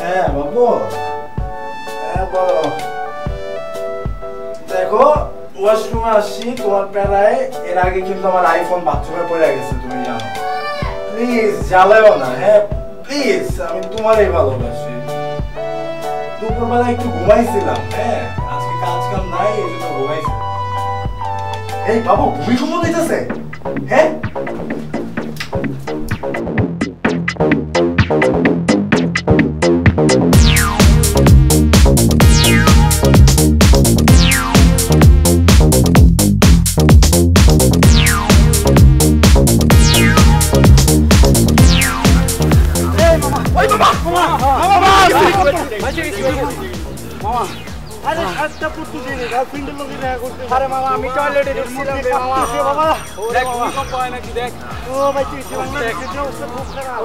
হ্যাঁ বাবু, হ্যাঁ বলো। দেখো ওয়াশরুমে আসছি তোমার প্যারায়, এর আগে কিন্তু আমার আইফোন বাথরুমে পড়ে গেছে তুমি জানো। প্লিজ জ্বালাও না, হ্যাঁ প্লিজ, আমি তোমারই ভালোবাসি। দুপুরবেলা একটু ঘুমাইছিলাম, হ্যাঁ আজকে কাজ কাম নাই এই জন্য ঘুমাইছি। এই বাবু ভূমিকম্প দিতেছে, হ্যাঁ আমি টয়লেটে ঢুকছিলাম রে মামা। দেখ ভূমিকম্প হয় নাকি দেখ। ও ভাই তুই বাংলাদেশের অবস্থা খুব খারাপ।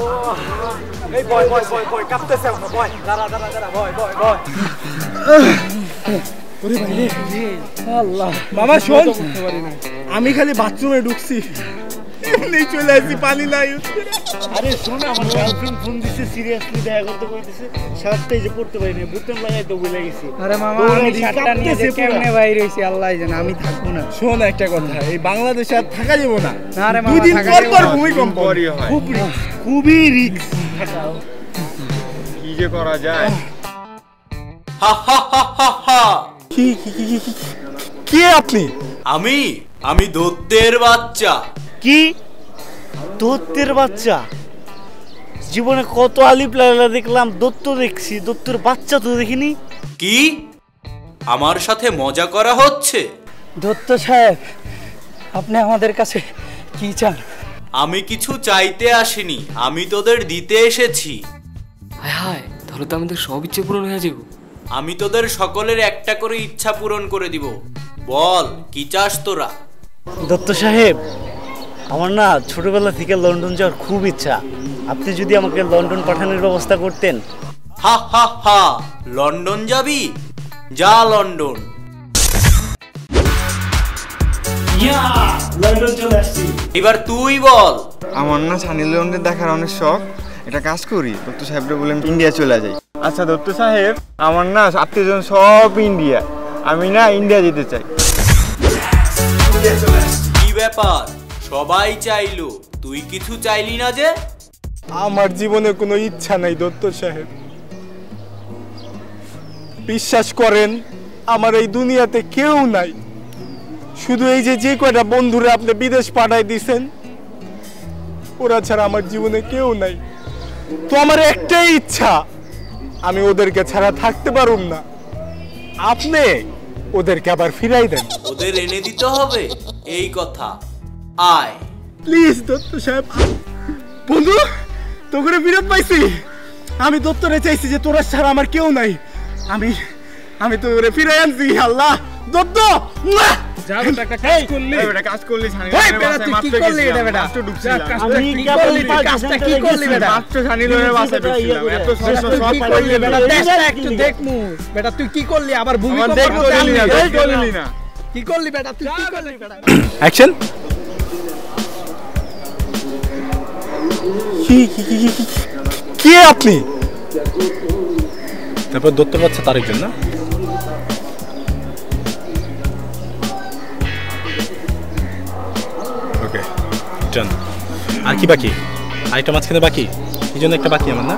এই বয় বয় বয় বয় কাঁপতেছে আমরা, বয় দাঁড়া দাঁড়া দাঁড়া, বয় বয় বয়। ওরে ভাই রে আল্লাহ। মামা শোন, আমি খালি বাথরুমে ঢুকছি, এমনি চলে আসছি, পানি নাই। আরে শোন, আমার গার্লফ্রেন্ড ফোন দিছে, সিরিয়াসলি দেখা করতে কইতেছে, শার্টটা এই যে পড়তে পারি না, বুতাম লাগাই তো ভুলে গেছি। আরে মামা আমি শার্টটা নিয়ে যে কেমনে বাইরে হইছি আল্লাহ জানে, আমি থাকবো না। শোন একটা কথা, এই বাংলাদেশে আর থাকা যাবে না। না রে মামা, দুদিন থাকা পর যাবে পর না। ভূমিকম্প হয়, খুব রিস্ক, খুবই রিস্ক। কি যে করা যায়? কি কি কি কি কে আপনি? আমি দত্তের বাচ্চা। কি দত্তের বাচ্চা? জীবনে কত আলিপ লাইলা দেখলাম, দত্ত দেখছি, দত্তর বাচ্চা তো দেখিনি। কি আমার সাথে মজা করা হচ্ছে? দত্ত সাহেব, আপনি আমাদের কাছে কি চান? আমি কিছু চাইতে আসিনি, আমি তোদের দিতে এসেছি। হায় হায়, তাহলে তো আমাদের সব ইচ্ছে পূরণ হয়ে যাবে। আমি তোদের সকলের একটা করে ইচ্ছা পূরণ করে দিব। বল কি চাস তোরা? দত্ত সাহেব, আমার না ছোটবেলা থেকে লন্ডন যাওয়ার খুব ইচ্ছা, আপনি যদি আমাকে লন্ডন পাঠানোর ব্যবস্থা করতেন। হা হা হা, লন্ডন যাবি? যা লন্ডন। লন্ডন চলে আসছি। এবার তুই বল। আমার না সানি লিওনের দেখার অনেক শখ, এটা কাজ করি, দত্ত সাহেবরে বলে ইন্ডিয়া চলে যাই। আচ্ছা দত্ত সাহেব, আমার না আত্মীয়জন সব ইন্ডিয়া, আমি না ইন্ডিয়া যেতে চাই। কি ব্যাপার, সবাই চাইলো, তুই কিছু চাইলি না যে? আমার জীবনে কোনো ইচ্ছা নাই দত্ত সাহেব, বিশ্বাস করেন আমার এই দুনিয়াতে কেউ নাই, শুধু এই যে কয়টা বন্ধুরা আপনি বিদেশ পাঠাই দিছেন, ওরা ছাড়া আমার জীবনে কেউ নাই। তো আমার একটাই ইচ্ছা, আমি ওদেরকে ছাড়া থাকতে পারুম না, আপনি ওদেরকে আবার ফিরাই দেন। ওদের এনে দিতে হবে এই কথা। আয় প্লিজ দত্ত সাহেব। বন্ধু, তোকে ফিরত পাইছি। আমি দত্তরে চাইছি যে তোরা ছাড়া আমার কেউ নাই, আমি তোরে ফিরে আনছি। আল্লাহ দত্ত, যা বেটা, একটা কাজ করলি। এই বেটা কাজ করলি, সানি এই লিওনের বেটা, বাসায় তুই মাত্র কি করলি গেছিলাম, এটা বেটা? মাত্র ঢুকছিলাম। কাজটা কি করলি? কাজটা কি করলি বেটা? মাত্র সানি লিওনের বাসায় ঢুকছিলাম, এত তুই সব কি করলি বেটা? দেশটা একটু দেখমু বেটা, তুই কি করলি? আবার আমার ভূমিকম্প দেখ হতে করলি না, আনলি। দেখ করলি না। কি করলি বেটা? তুই কি করলি বেটা? অ্যাকশন। কি কি কি কি কে আপনি? তারপর দত্তর বাচ্চা তার একজন না? ওকে ডান। আর কি বাকি? আরেকটা মাঝখানে বাকি, এই জন্য একটা বাকি আমার না?